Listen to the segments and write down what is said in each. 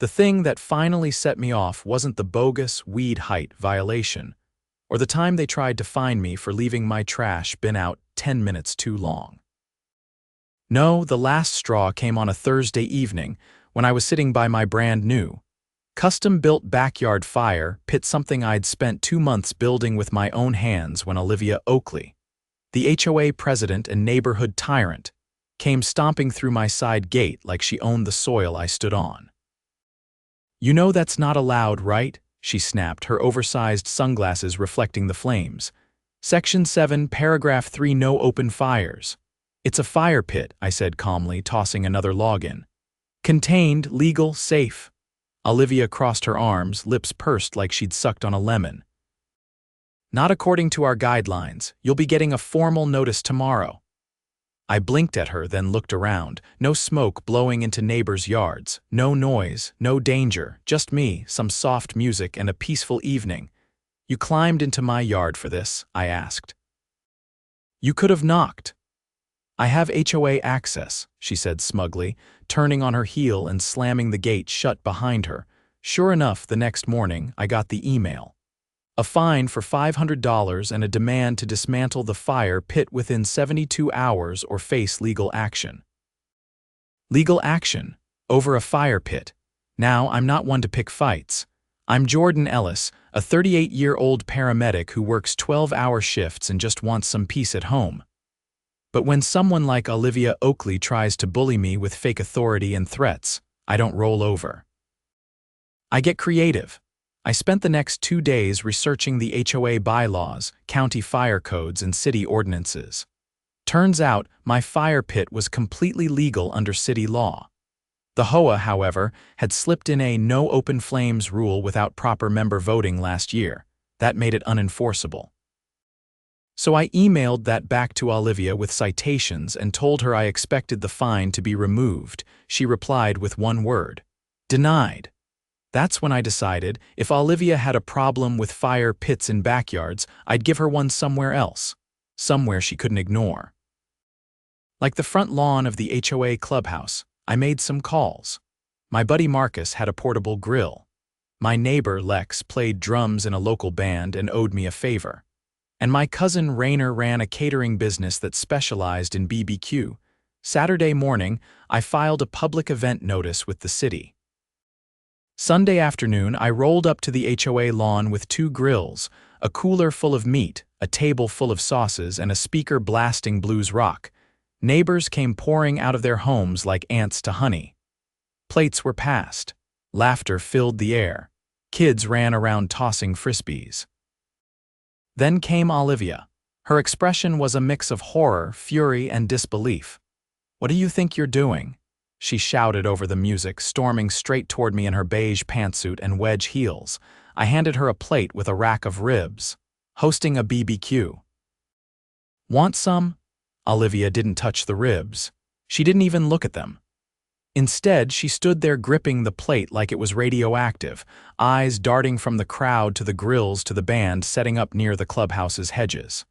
The thing that finally set me off wasn't the bogus weed height violation, or the time they tried to fine me for leaving my trash bin out 10 minutes too long. No, the last straw came on a Thursday evening when I was sitting by my brand new, custom-built backyard fire pit, something I'd spent 2 months building with my own hands, when Olivia Oakley, the HOA president and neighborhood tyrant, came stomping through my side gate like she owned the soil I stood on. "You know that's not allowed, right?" she snapped, her oversized sunglasses reflecting the flames. "Section 7, paragraph 3, no open fires." "It's a fire pit," I said calmly, tossing another log in. "Contained, legal, safe." Olivia crossed her arms, lips pursed like she'd sucked on a lemon. "Not according to our guidelines. You'll be getting a formal notice tomorrow." I blinked at her, then looked around. No smoke blowing into neighbors' yards, no noise, no danger, just me, some soft music, and a peaceful evening. "You climbed into my yard for this?" I asked. "You could have knocked." "I have HOA access," she said smugly, turning on her heel and slamming the gate shut behind her. Sure enough, the next morning, I got the email. A fine for $500 and a demand to dismantle the fire pit within 72 hours or face legal action. Legal action? Over a fire pit? Now, I'm not one to pick fights. I'm Jordan Ellis, a 38-year-old paramedic who works 12-hour shifts and just wants some peace at home. But when someone like Olivia Oakley tries to bully me with fake authority and threats, I don't roll over. I get creative. I spent the next 2 days researching the HOA bylaws, county fire codes, and city ordinances. Turns out, my fire pit was completely legal under city law. The HOA, however, had slipped in a no open flames rule without proper member voting last year. That made it unenforceable. So I emailed that back to Olivia with citations and told her I expected the fine to be removed. She replied with one word: denied. That's when I decided if Olivia had a problem with fire pits in backyards, I'd give her one somewhere else, somewhere she couldn't ignore. Like the front lawn of the HOA clubhouse, I made some calls. My buddy Marcus had a portable grill. My neighbor Lex played drums in a local band and owed me a favor. And my cousin Rainer ran a catering business that specialized in BBQ. Saturday morning, I filed a public event notice with the city. Sunday afternoon, I rolled up to the HOA lawn with 2 grills, a cooler full of meat, a table full of sauces, and a speaker blasting blues rock. Neighbors came pouring out of their homes like ants to honey. Plates were passed. Laughter filled the air. Kids ran around tossing frisbees. Then came Olivia. Her expression was a mix of horror, fury, and disbelief. "What do you think you're doing?" she shouted over the music, storming straight toward me in her beige pantsuit and wedge heels. I handed her a plate with a rack of ribs. "Hosting a BBQ." "Want some?" Olivia didn't touch the ribs. She didn't even look at them. Instead, she stood there gripping the plate like it was radioactive, eyes darting from the crowd to the grills to the band setting up near the clubhouse's hedges.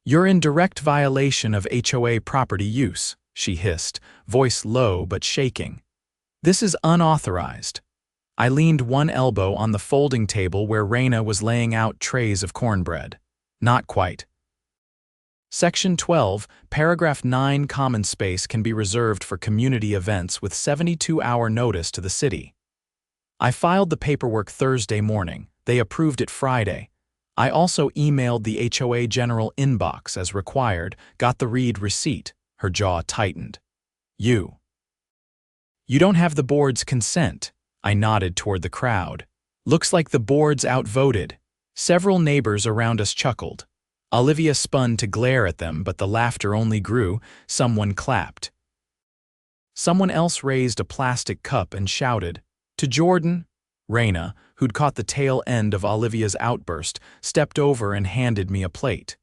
"You're in direct violation of HOA property use," she hissed, voice low but shaking. "This is unauthorized." I leaned one elbow on the folding table where Raina was laying out trays of cornbread. "Not quite." Section 12, paragraph 9, common space can be reserved for community events with 72-hour notice to the city. I filed the paperwork Thursday morning. They approved it Friday. I also emailed the HOA general inbox as required, got the read receipt. Her jaw tightened. You don't have the board's consent." I nodded toward the crowd. "Looks like the board's outvoted." Several neighbors around us chuckled. Olivia spun to glare at them, but the laughter only grew. Someone clapped. Someone else raised a plastic cup and shouted, "To Jordan!" Raina, who'd caught the tail end of Olivia's outburst, stepped over and handed me a plate.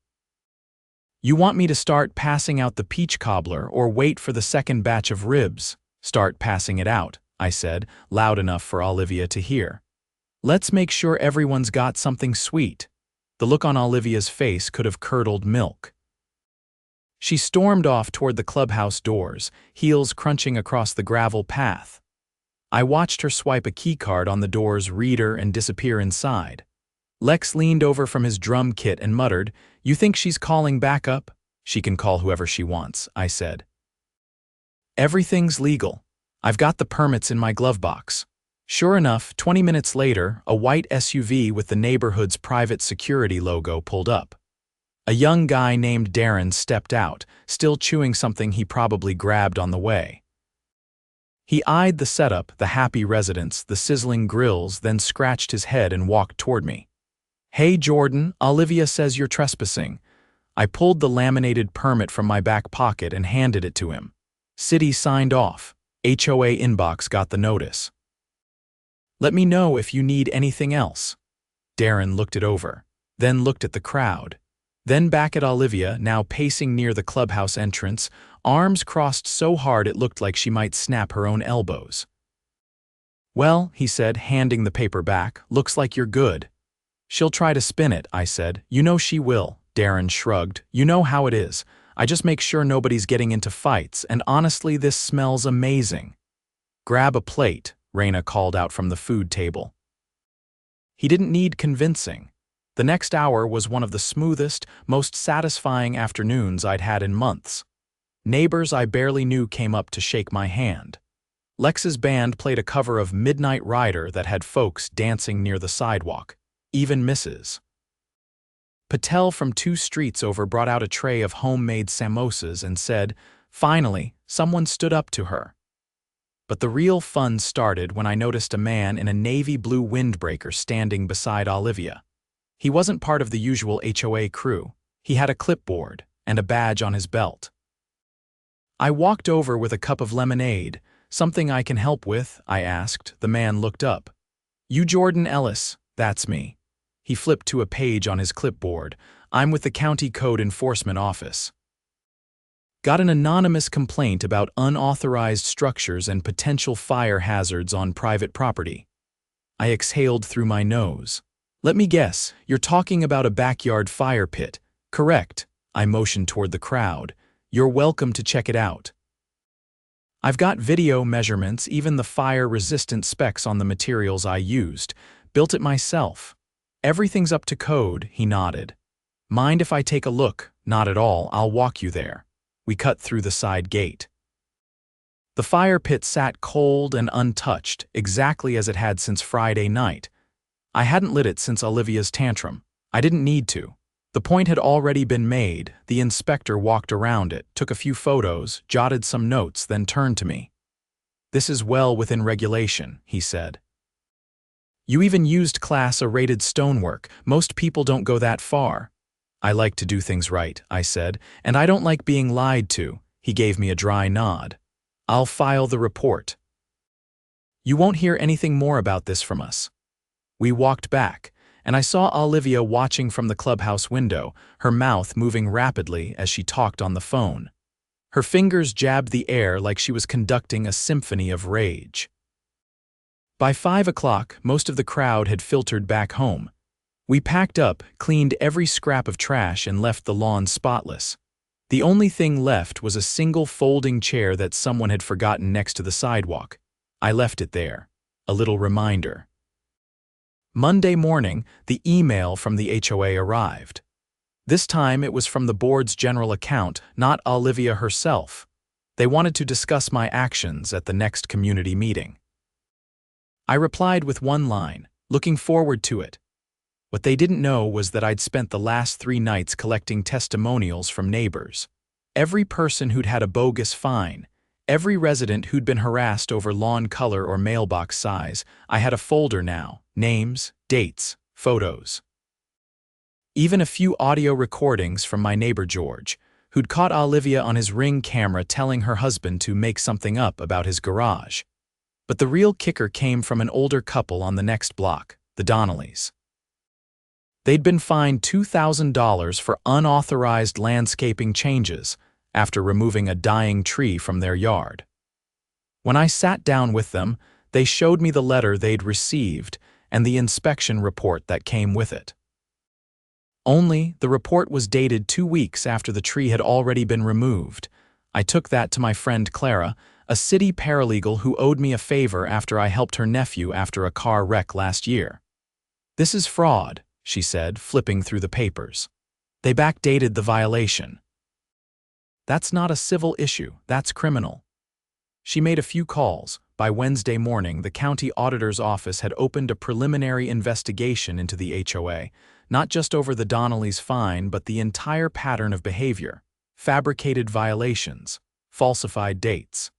"You want me to start passing out the peach cobbler or wait for the second batch of ribs?" "Start passing it out," I said, loud enough for Olivia to hear. "Let's make sure everyone's got something sweet." The look on Olivia's face could have curdled milk. She stormed off toward the clubhouse doors, heels crunching across the gravel path. I watched her swipe a keycard on the door's reader and disappear inside. Lex leaned over from his drum kit and muttered, "You think she's calling backup?" "She can call whoever she wants," I said. "Everything's legal. I've got the permits in my glove box." Sure enough, 20 minutes later, a white SUV with the neighborhood's private security logo pulled up. A young guy named Darren stepped out, still chewing something he probably grabbed on the way. He eyed the setup, the happy residents, the sizzling grills, then scratched his head and walked toward me. "Hey Jordan, Olivia says you're trespassing." I pulled the laminated permit from my back pocket and handed it to him. "City signed off. HOA inbox got the notice. Let me know if you need anything else." Darren looked it over, then looked at the crowd, then back at Olivia, now pacing near the clubhouse entrance, arms crossed so hard it looked like she might snap her own elbows. "Well," he said, handing the paper back, "looks like you're good." "She'll try to spin it," I said. "You know she will." Darren shrugged. "You know how it is. I just make sure nobody's getting into fights, and honestly, this smells amazing." "Grab a plate," Raina called out from the food table. He didn't need convincing. The next hour was one of the smoothest, most satisfying afternoons I'd had in months. Neighbors I barely knew came up to shake my hand. Lex's band played a cover of Midnight Rider that had folks dancing near the sidewalk, even Mrs. Patel from 2 streets over brought out a tray of homemade samosas and said, "Finally, someone stood up to her." But the real fun started when I noticed a man in a navy blue windbreaker standing beside Olivia. He wasn't part of the usual HOA crew. He had a clipboard and a badge on his belt. I walked over with a cup of lemonade. "Something I can help with?" I asked. The man looked up. "You Jordan Ellis?" "That's me." He flipped to a page on his clipboard. "I'm with the County Code Enforcement Office. Got an anonymous complaint about unauthorized structures and potential fire hazards on private property." I exhaled through my nose. "Let me guess, you're talking about a backyard fire pit, correct?" I motioned toward the crowd. "You're welcome to check it out. I've got video measurements, even the fire-resistant specs on the materials I used. Built it myself. Everything's up to code," he nodded. "Mind if I take a look?" "Not at all, I'll walk you there." We cut through the side gate. The fire pit sat cold and untouched, exactly as it had since Friday night. I hadn't lit it since Olivia's tantrum. I didn't need to. The point had already been made. The inspector walked around it, took a few photos, jotted some notes, then turned to me. "This is well within regulation," he said. "You even used Class A-rated stonework. Most people don't go that far." "I like to do things right," I said, "and I don't like being lied to." He gave me a dry nod. "I'll file the report. You won't hear anything more about this from us." We walked back, and I saw Olivia watching from the clubhouse window, her mouth moving rapidly as she talked on the phone. Her fingers jabbed the air like she was conducting a symphony of rage. By 5 o'clock, most of the crowd had filtered back home. We packed up, cleaned every scrap of trash, and left the lawn spotless. The only thing left was a single folding chair that someone had forgotten next to the sidewalk. I left it there, a little reminder. Monday morning, the email from the HOA arrived. This time it was from the board's general account, not Olivia herself. They wanted to discuss my actions at the next community meeting. I replied with one line, "Looking forward to it." What they didn't know was that I'd spent the last 3 nights collecting testimonials from neighbors. Every person who'd had a bogus fine, every resident who'd been harassed over lawn color or mailbox size. I had a folder now, names, dates, photos. Even a few audio recordings from my neighbor George, who'd caught Olivia on his Ring camera telling her husband to make something up about his garage. But the real kicker came from an older couple on the next block, the Donnellys. They'd been fined $2,000 for unauthorized landscaping changes after removing a dying tree from their yard. When I sat down with them, they showed me the letter they'd received and the inspection report that came with it. Only, the report was dated 2 weeks after the tree had already been removed. I took that to my friend Clara. a city paralegal who owed me a favor after I helped her nephew after a car wreck last year. "This is fraud," she said, flipping through the papers. "They backdated the violation." "That's not a civil issue, that's criminal." She made a few calls. By Wednesday morning, the county auditor's office had opened a preliminary investigation into the HOA, not just over the Donnellys' fine, but the entire pattern of behavior: fabricated violations, falsified dates,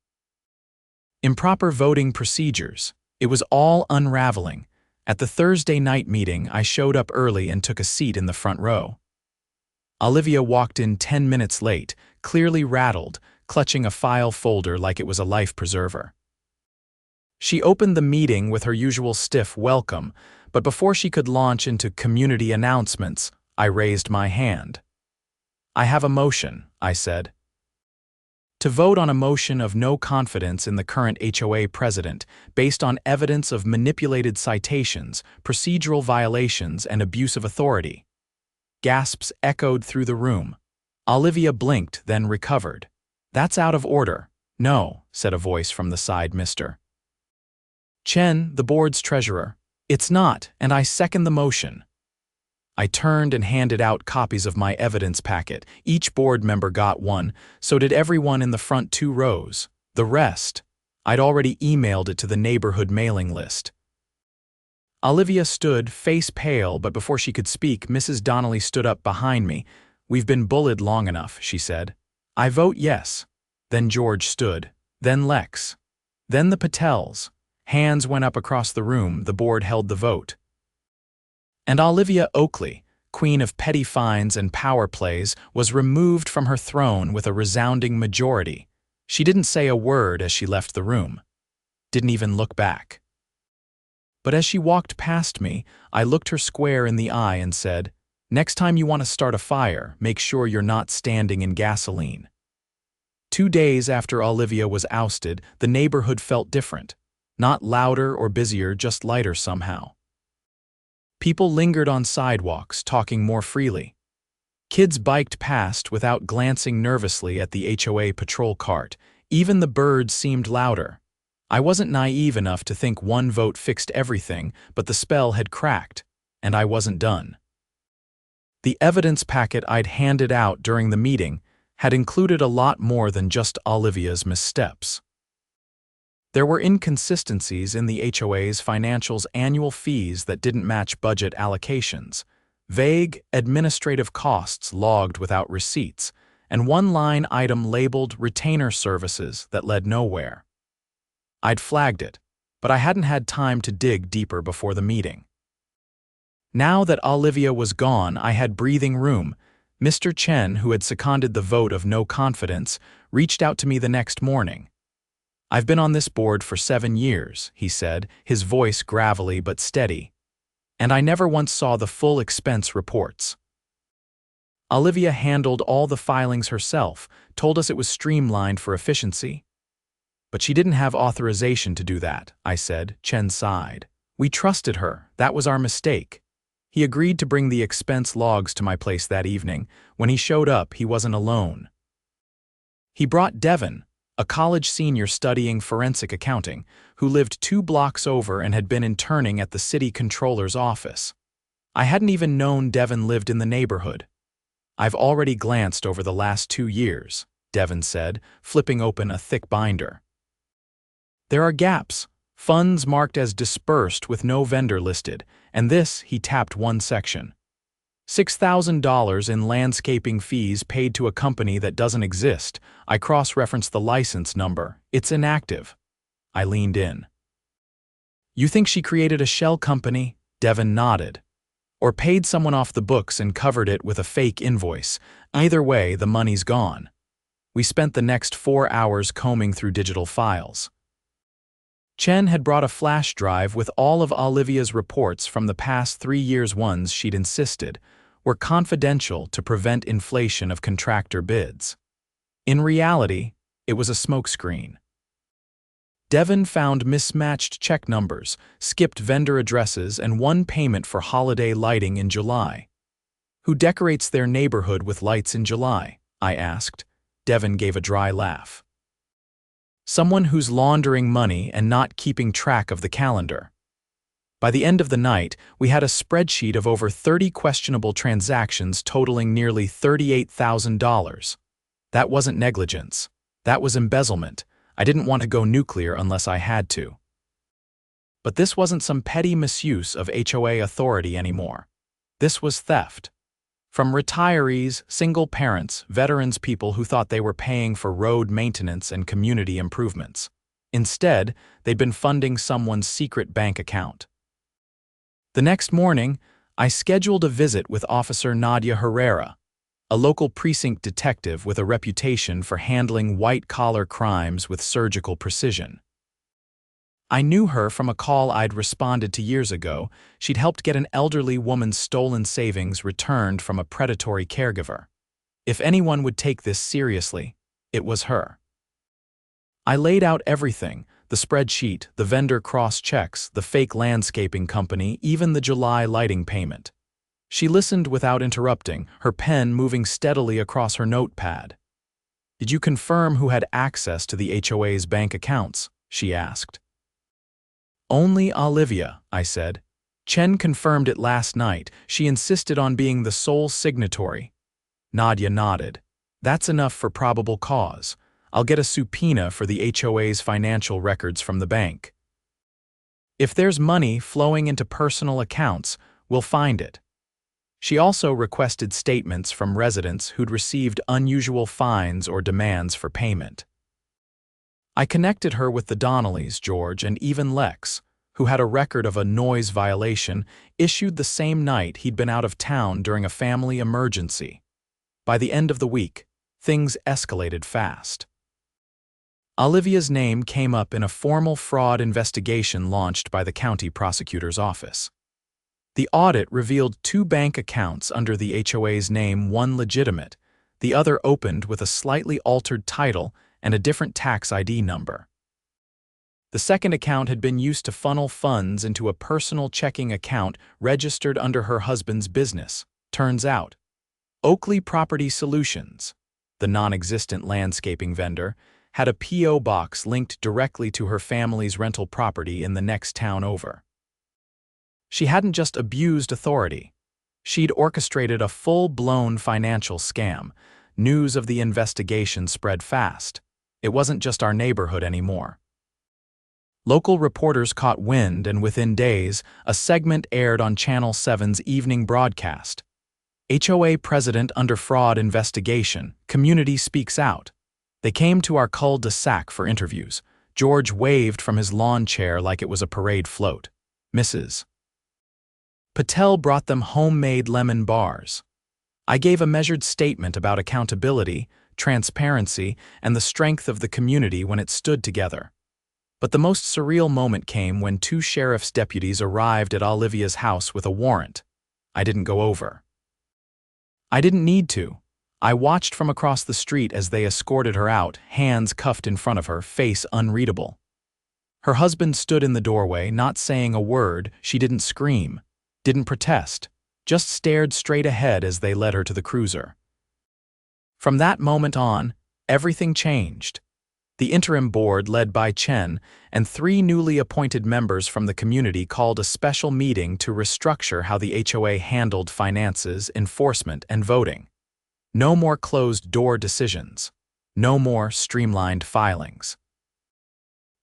improper voting procedures. It was all unraveling. At the Thursday night meeting, I showed up early and took a seat in the front row. Olivia walked in 10 minutes late, clearly rattled, clutching a file folder like it was a life preserver. She opened the meeting with her usual stiff welcome, but before she could launch into community announcements, I raised my hand. "I have a motion," I said. "To vote on a motion of no confidence in the current HOA president based on evidence of manipulated citations, procedural violations, and abuse of authority." Gasps echoed through the room. Olivia blinked, then recovered. "That's out of order." "No," said a voice from the side, Mr. Chen, the board's treasurer. "It's not, and I second the motion." I turned and handed out copies of my evidence packet. Each board member got one, so did everyone in the front 2 rows. The rest, I'd already emailed it to the neighborhood mailing list. Olivia stood, face pale, but before she could speak, Mrs. Donnelly stood up behind me. "We've been bullied long enough," she said. "I vote yes." Then George stood. Then Lex. Then the Patels. Hands went up across the room. The board held the vote. And Olivia Oakley, queen of petty fines and power plays, was removed from her throne with a resounding majority. She didn't say a word as she left the room. Didn't even look back. But as she walked past me, I looked her square in the eye and said, "Next time you want to start a fire, make sure you're not standing in gasoline." 2 days after Olivia was ousted, the neighborhood felt different. Not louder or busier, just lighter somehow. People lingered on sidewalks, talking more freely. Kids biked past without glancing nervously at the HOA patrol cart. Even the birds seemed louder. I wasn't naive enough to think one vote fixed everything, but the spell had cracked, and I wasn't done. The evidence packet I'd handed out during the meeting had included a lot more than just Olivia's missteps. There were inconsistencies in the HOA's financials' annual fees that didn't match budget allocations, vague administrative costs logged without receipts, and one line item labeled retainer services that led nowhere. I'd flagged it, but I hadn't had time to dig deeper before the meeting. Now that Olivia was gone, I had breathing room. Mr. Chen, who had seconded the vote of no confidence, reached out to me the next morning. "I've been on this board for 7 years, he said, his voice gravelly but steady. "And I never once saw the full expense reports." Olivia handled all the filings herself, told us it was streamlined for efficiency. "But she didn't have authorization to do that," I said. Chen sighed. "We trusted her. That was our mistake." He agreed to bring the expense logs to my place that evening. When he showed up, he wasn't alone. He brought Devin, a college senior studying forensic accounting, who lived 2 blocks over and had been interning at the city controller's office. I hadn't even known Devin lived in the neighborhood. "I've already glanced over the last 2 years, Devin said, flipping open a thick binder. "There are gaps, funds marked as dispersed with no vendor listed, and this," he tapped one section. $6,000 in landscaping fees paid to a company that doesn't exist. I cross-referenced the license number. It's inactive. I leaned in. "You think she created a shell company?" Devin nodded. "Or paid someone off the books and covered it with a fake invoice. Either way, the money's gone." We spent the next 4 hours combing through digital files. Chen had brought a flash drive with all of Olivia's reports from the past 3 years. Ones she'd insisted were confidential to prevent inflation of contractor bids. In reality, it was a smokescreen. Devin found mismatched check numbers, skipped vendor addresses, and one payment for holiday lighting in July. "Who decorates their neighborhood with lights in July?" I asked. Devin gave a dry laugh. Someone who's laundering money and not keeping track of the calendar. By the end of the night, we had a spreadsheet of over 30 questionable transactions totaling nearly $38,000. That wasn't negligence. That was embezzlement. I didn't want to go nuclear unless I had to. But this wasn't some petty misuse of HOA authority anymore. This was theft. From retirees, single parents, veterans, people who thought they were paying for road maintenance and community improvements. Instead, they'd been funding someone's secret bank account. The next morning, I scheduled a visit with Officer Nadia Herrera, a local precinct detective with a reputation for handling white-collar crimes with surgical precision. I knew her from a call I'd responded to years ago. She'd helped get an elderly woman's stolen savings returned from a predatory caregiver. If anyone would take this seriously, it was her. I laid out everything: the spreadsheet, the vendor cross-checks, the fake landscaping company, even the July lighting payment. She listened without interrupting, her pen moving steadily across her notepad. "Did you confirm who had access to the HOA's bank accounts?" she asked. "Only Olivia," I said. "Chen confirmed it last night. She insisted on being the sole signatory." Nadia nodded. "That's enough for probable cause. I'll get a subpoena for the HOA's financial records from the bank. If there's money flowing into personal accounts, we'll find it." She also requested statements from residents who'd received unusual fines or demands for payment. I connected her with the Donnellys, George, and even Lex, who had a record of a noise violation issued the same night he'd been out of town during a family emergency. By the end of the week, things escalated fast. Olivia's name came up in a formal fraud investigation launched by the county prosecutor's office. The audit revealed 2 bank accounts under the HOA's name, one legitimate, the other opened with a slightly altered title and a different tax ID number. The second account had been used to funnel funds into a personal checking account registered under her husband's business. Turns out, Oakley Property Solutions, the non-existent landscaping vendor, had a P.O. box linked directly to her family's rental property in the next town over. She hadn't just abused authority. She'd orchestrated a full-blown financial scam. News of the investigation spread fast. It wasn't just our neighborhood anymore. Local reporters caught wind, and within days, a segment aired on Channel 7's evening broadcast. HOA president under fraud investigation, community speaks out. They came to our cul-de-sac for interviews. George waved from his lawn chair like it was a parade float. Mrs. Patel brought them homemade lemon bars. I gave a measured statement about accountability, transparency, and the strength of the community when it stood together. But the most surreal moment came when 2 sheriff's deputies arrived at Olivia's house with a warrant. I didn't go over. I didn't need to. I watched from across the street as they escorted her out, hands cuffed in front of her, face unreadable. Her husband stood in the doorway, not saying a word. She didn't scream, didn't protest, just stared straight ahead as they led her to the cruiser. From that moment on, everything changed. The interim board, led by Chen, and 3 newly appointed members from the community called a special meeting to restructure how the HOA handled finances, enforcement, and voting. No more closed-door decisions. No more streamlined filings.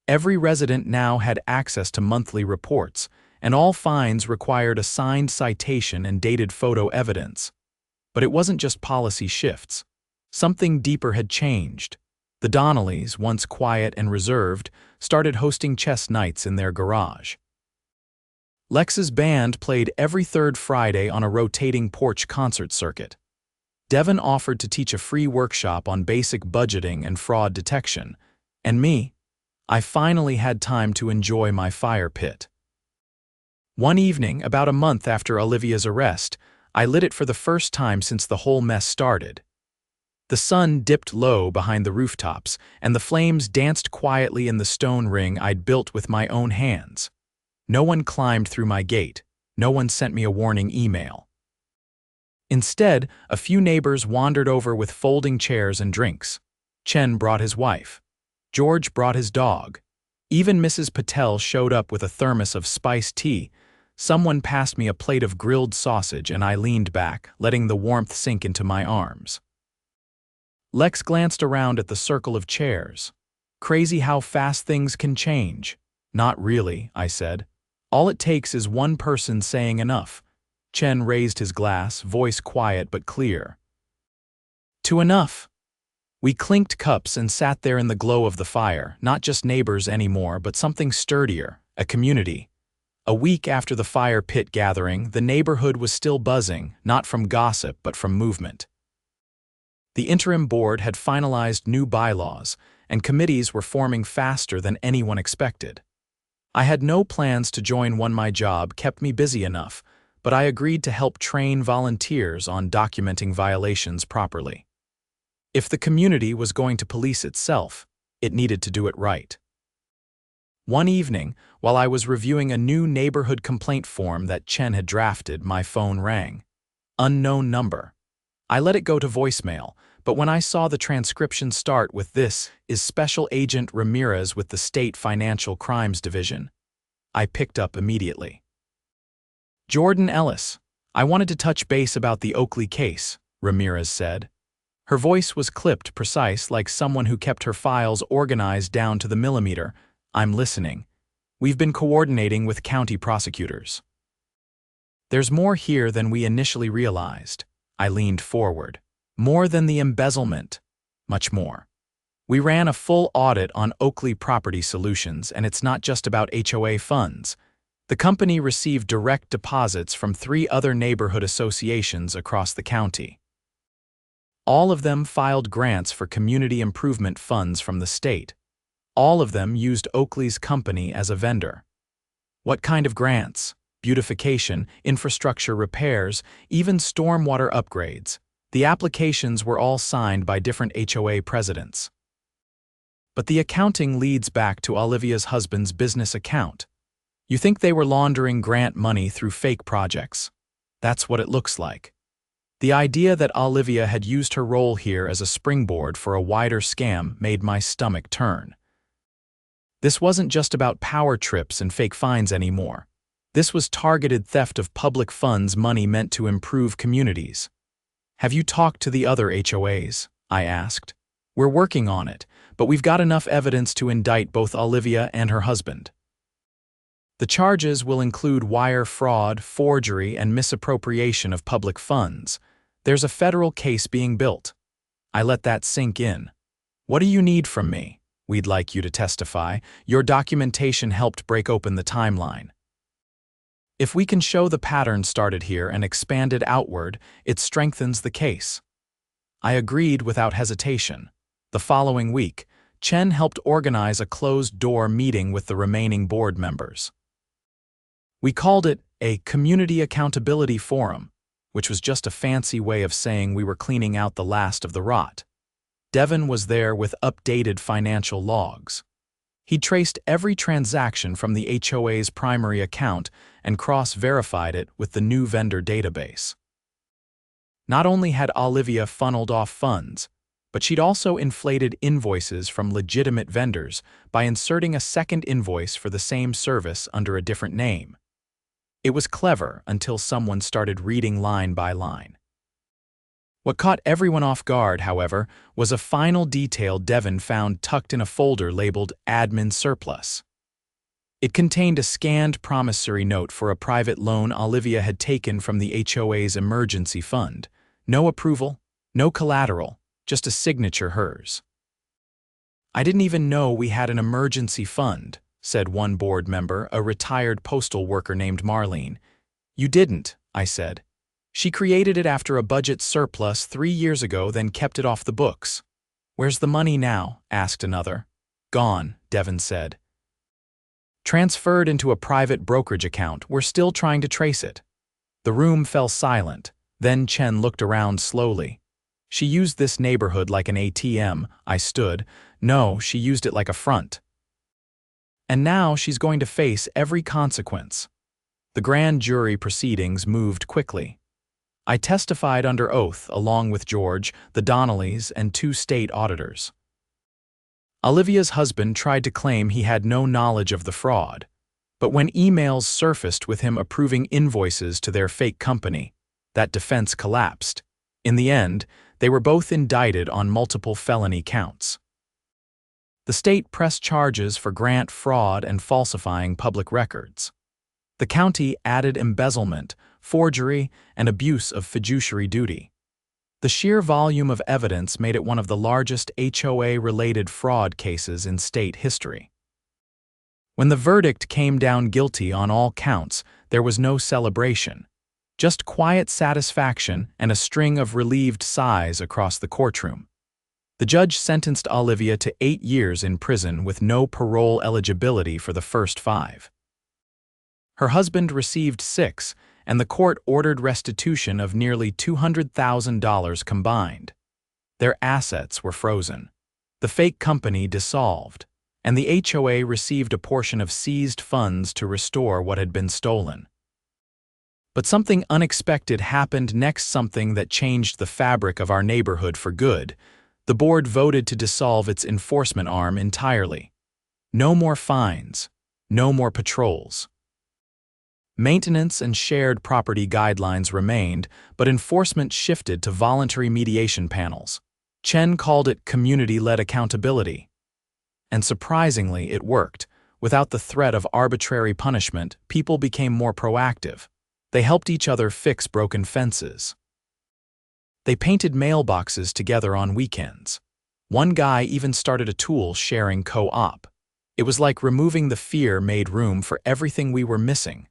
Every resident now had access to monthly reports, and all fines required a signed citation and dated photo evidence. But it wasn't just policy shifts. Something deeper had changed. The Donnellys, once quiet and reserved, started hosting chess nights in their garage. Lex's band played every 3rd Friday on a rotating porch concert circuit. Devin offered to teach a free workshop on basic budgeting and fraud detection. And me, I finally had time to enjoy my fire pit. One evening, about a month after Olivia's arrest, I lit it for the first time since the whole mess started. The sun dipped low behind the rooftops, and the flames danced quietly in the stone ring I'd built with my own hands. No one climbed through my gate. No one sent me a warning email. Instead, a few neighbors wandered over with folding chairs and drinks. Chen brought his wife. George brought his dog. Even Mrs. Patel showed up with a thermos of spiced tea. Someone passed me a plate of grilled sausage and I leaned back, letting the warmth sink into my arms. Lex glanced around at the circle of chairs. Crazy how fast things can change. Not really, I said. All it takes is one person saying enough. Chen raised his glass, voice quiet but clear. To enough. We clinked cups and sat there in the glow of the fire, not just neighbors anymore, but something sturdier, a community. A week after the fire pit gathering, the neighborhood was still buzzing, not from gossip but from movement. The interim board had finalized new bylaws, and committees were forming faster than anyone expected. I had no plans to join one. My job kept me busy enough, but I agreed to help train volunteers on documenting violations properly. If the community was going to police itself, it needed to do it right. One evening, while I was reviewing a new neighborhood complaint form that Chen had drafted, my phone rang. Unknown number. I let it go to voicemail, but when I saw the transcription start with "This is Special Agent Ramirez with the State Financial Crimes Division," I picked up immediately. Jordan Ellis, I wanted to touch base about the Oakley case, Ramirez said. Her voice was clipped precise, like someone who kept her files organized down to the millimeter. I'm listening. We've been coordinating with county prosecutors. There's more here than we initially realized. I leaned forward. More than the embezzlement. Much more. We ran a full audit on Oakley Property Solutions, and it's not just about HOA funds. The company received direct deposits from 3 other neighborhood associations across the county. All of them filed grants for community improvement funds from the state. All of them used Oakley's company as a vendor. What kind of grants? Beautification, infrastructure repairs, even stormwater upgrades. The applications were all signed by different HOA presidents. But the accounting leads back to Olivia's husband's business account. You think they were laundering grant money through fake projects? That's what it looks like. The idea that Olivia had used her role here as a springboard for a wider scam made my stomach turn. This wasn't just about power trips and fake fines anymore. This was targeted theft of public funds, money meant to improve communities. Have you talked to the other HOAs? I asked. We're working on it, but we've got enough evidence to indict both Olivia and her husband. The charges will include wire fraud, forgery, and misappropriation of public funds. There's a federal case being built. I let that sink in. What do you need from me? We'd like you to testify. Your documentation helped break open the timeline. If we can show the pattern started here and expanded outward, it strengthens the case. I agreed without hesitation. The following week, Chen helped organize a closed-door meeting with the remaining board members. We called it a Community Accountability Forum, which was just a fancy way of saying we were cleaning out the last of the rot. Devin was there with updated financial logs. He traced every transaction from the HOA's primary account and cross-verified it with the new vendor database. Not only had Olivia funneled off funds, but she'd also inflated invoices from legitimate vendors by inserting a second invoice for the same service under a different name. It was clever until someone started reading line by line. What caught everyone off guard, however, was a final detail Devin found tucked in a folder labeled Admin Surplus. It contained a scanned promissory note for a private loan Olivia had taken from the HOA's emergency fund. No approval, no collateral, just a signature hers. I didn't even know we had an emergency fund, said one board member, a retired postal worker named Marlene. You didn't, I said. She created it after a budget surplus 3 years ago, then kept it off the books. Where's the money now? Asked another. Gone, Devin said. Transferred into a private brokerage account. We're still trying to trace it. The room fell silent. Then Chen looked around slowly. She used this neighborhood like an ATM, I stood. No, she used it like a front. And now she's going to face every consequence. The grand jury proceedings moved quickly. I testified under oath along with George, the Donnellys, and 2 state auditors. Olivia's husband tried to claim he had no knowledge of the fraud, but when emails surfaced with him approving invoices to their fake company, that defense collapsed. In the end, they were both indicted on multiple felony counts. The state pressed charges for grant fraud and falsifying public records. The county added embezzlement, forgery, and abuse of fiduciary duty. The sheer volume of evidence made it one of the largest HOA-related fraud cases in state history. When the verdict came down guilty on all counts, there was no celebration, just quiet satisfaction and a string of relieved sighs across the courtroom. The judge sentenced Olivia to 8 years in prison with no parole eligibility for the first 5. Her husband received 6, and the court ordered restitution of nearly $200,000 combined. Their assets were frozen, the fake company dissolved, and the HOA received a portion of seized funds to restore what had been stolen. But something unexpected happened next, something that changed the fabric of our neighborhood for good. The board voted to dissolve its enforcement arm entirely. No more fines, no more patrols. Maintenance and shared property guidelines remained, but enforcement shifted to voluntary mediation panels. Chen called it community-led accountability. And surprisingly, it worked. Without the threat of arbitrary punishment, people became more proactive. They helped each other fix broken fences. They painted mailboxes together on weekends. One guy even started a tool-sharing co-op. It was like removing the fear made room for everything we were missing.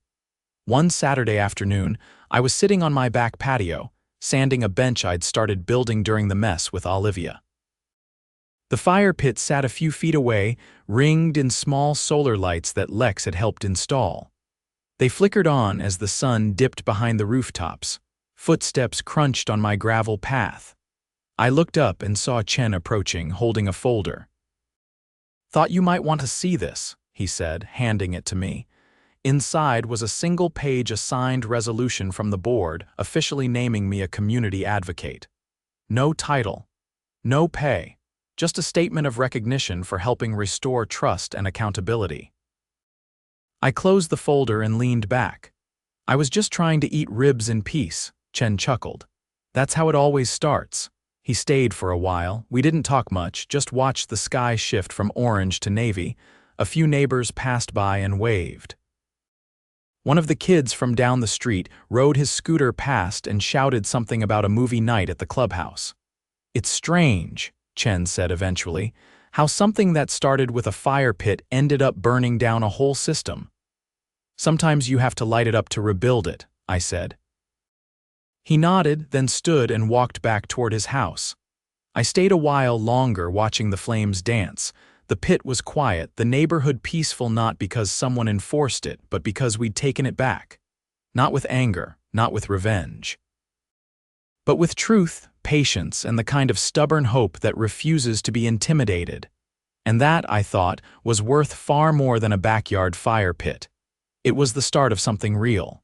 One Saturday afternoon, I was sitting on my back patio, sanding a bench I'd started building during the mess with Olivia. The fire pit sat a few feet away, ringed in small solar lights that Lex had helped install. They flickered on as the sun dipped behind the rooftops. Footsteps crunched on my gravel path. I looked up and saw Chen approaching, holding a folder. "Thought you might want to see this," he said, handing it to me. Inside was a single-page assigned resolution from the board, officially naming me a community advocate. No title, no pay, just a statement of recognition for helping restore trust and accountability. I closed the folder and leaned back. "I was just trying to eat ribs in peace," Chen chuckled. "That's how it always starts." He stayed for a while. We didn't talk much, just watched the sky shift from orange to navy. A few neighbors passed by and waved. One of the kids from down the street rode his scooter past and shouted something about a movie night at the clubhouse. "It's strange," Chen said eventually, "how something that started with a fire pit ended up burning down a whole system." "Sometimes you have to light it up to rebuild it," I said. He nodded, then stood and walked back toward his house. I stayed a while longer watching the flames dance. The pit was quiet, the neighborhood peaceful, not because someone enforced it, but because we'd taken it back. Not with anger, not with revenge, but with truth, patience, and the kind of stubborn hope that refuses to be intimidated. And that, I thought, was worth far more than a backyard fire pit. It was the start of something real.